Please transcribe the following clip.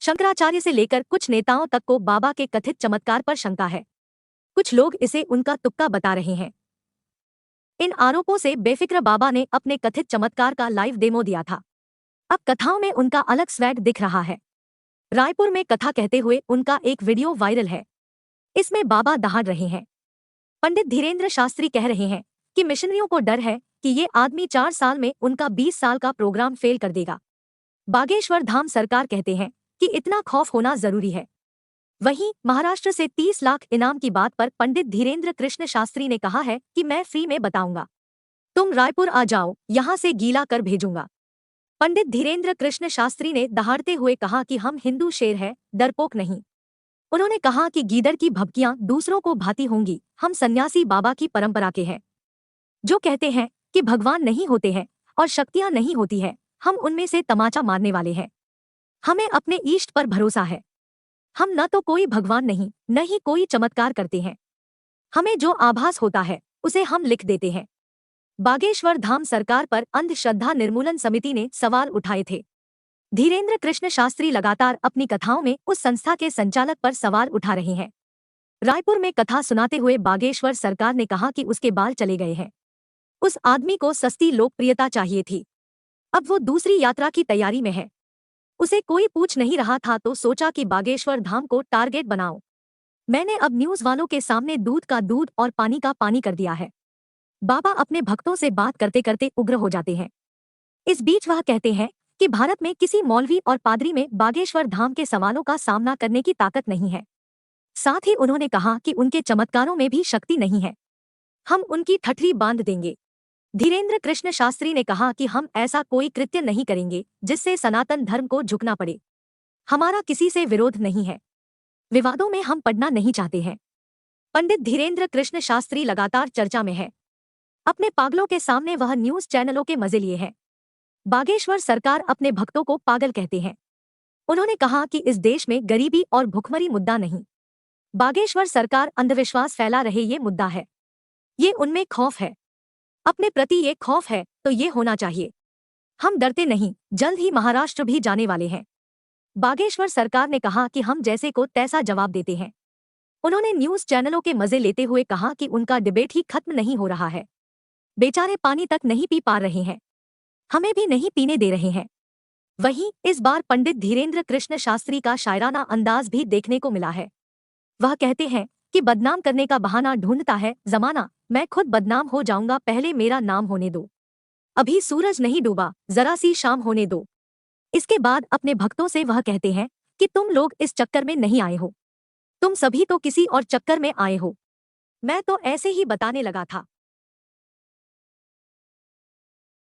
शंकराचार्य से लेकर कुछ नेताओं तक को बाबा के कथित चमत्कार पर शंका है। कुछ लोग इसे उनका तुक्का बता रहे हैं। इन आरोपों से बेफिक्र बाबा ने अपने कथित चमत्कार का लाइव डेमो दिया था। अब कथाओं में उनका अलग स्वैग दिख रहा है। रायपुर में कथा कहते हुए उनका एक वीडियो वायरल है। इसमें बाबा दहाड़ रहे हैं। पंडित धीरेन्द्र शास्त्री कह रहे हैं कि मिशनरियों को डर है कि ये आदमी 4 साल में उनका 20 साल का प्रोग्राम फेल कर देगा। बागेश्वर धाम सरकार कहते हैं कि इतना खौफ होना जरूरी है। वहीं महाराष्ट्र से 30 लाख इनाम की बात पर पंडित धीरेन्द्र कृष्ण शास्त्री ने कहा है कि मैं फ्री में बताऊंगा, तुम रायपुर आ जाओ, यहां से गीला कर भेजूंगा। पंडित धीरेन्द्र कृष्ण शास्त्री ने दहाड़ते हुए कहा कि हम हिंदू शेर हैं, डरपोक नहीं। उन्होंने कहा कि गीदड़ की भभकियां दूसरों को भाती होंगी, हम सन्यासी बाबा की परंपरा के हैं, जो कहते हैं कि भगवान नहीं होते हैं और शक्तियां नहीं होती है, हम उनमें से तमाचा मारने वाले हैं। हमें अपने ईष्ट पर भरोसा है। हम न तो कोई भगवान नहीं, न ही कोई चमत्कार करते हैं। हमें जो आभास होता है उसे हम लिख देते हैं। बागेश्वर धाम सरकार पर अंधश्रद्धा निर्मूलन समिति ने सवाल उठाए थे। धीरेन्द्र कृष्ण शास्त्री लगातार अपनी कथाओं में उस संस्था के संचालक पर सवाल उठा रहे हैं। रायपुर में कथा सुनाते हुए बागेश्वर सरकार ने कहा कि उसके बाल चले गए हैं। उस आदमी को सस्ती लोकप्रियता चाहिए थी। अब वो दूसरी यात्रा की तैयारी में है। उसे कोई पूछ नहीं रहा था तो सोचा कि बागेश्वर धाम को टारगेट बनाओ। मैंने अब न्यूज वालों के सामने दूध का दूध और पानी का पानी कर दिया है। बाबा अपने भक्तों से बात करते करते उग्र हो जाते हैं। इस बीच वह कहते हैं कि भारत में किसी मौलवी और पादरी में बागेश्वर धाम के सवालों का सामना करने की ताकत नहीं है। साथ ही उन्होंने कहा कि उनके चमत्कारों में भी शक्ति नहीं है। हम उनकी ठठरी बांध देंगे। धीरेन्द्र कृष्ण शास्त्री ने कहा कि हम ऐसा कोई कृत्य नहीं करेंगे जिससे सनातन धर्म को झुकना पड़े। हमारा किसी से विरोध नहीं है। विवादों में हम पड़ना नहीं चाहते हैं। पंडित धीरेन्द्र कृष्ण शास्त्री लगातार चर्चा में है। अपने पागलों के सामने वह न्यूज चैनलों के मजे लिए है। बागेश्वर सरकार अपने भक्तों को पागल कहते हैं। उन्होंने कहा कि इस देश में गरीबी और भुखमरी मुद्दा नहीं। बागेश्वर सरकार अंधविश्वास फैला रहे ये मुद्दा है। ये उनमें खौफ है। अपने प्रति ये खौफ है तो ये होना चाहिए। हम डरते नहीं, जल्द ही महाराष्ट्र भी जाने वाले हैं। बागेश्वर सरकार ने कहा कि हम जैसे को तैसा जवाब देते हैं। उन्होंने न्यूज चैनलों के मजे लेते हुए कहा कि उनका डिबेट ही खत्म नहीं हो रहा है। बेचारे पानी तक नहीं पी पा रहे हैं, हमें भी नहीं पीने दे रहे हैं। वहीं इस बार पंडित धीरेन्द्र कृष्ण शास्त्री का शायराना अंदाज भी देखने को मिला है। वह कहते हैं कि बदनाम करने का बहाना ढूंढता है जमाना, मैं खुद बदनाम हो जाऊंगा, पहले मेरा नाम होने दो। अभी सूरज नहीं डूबा, जरा सी शाम होने दो। इसके बाद अपने भक्तों से वह कहते हैं कि तुम लोग इस चक्कर में नहीं आए हो, तुम सभी तो किसी और चक्कर में आए हो। मैं तो ऐसे ही बताने लगा था।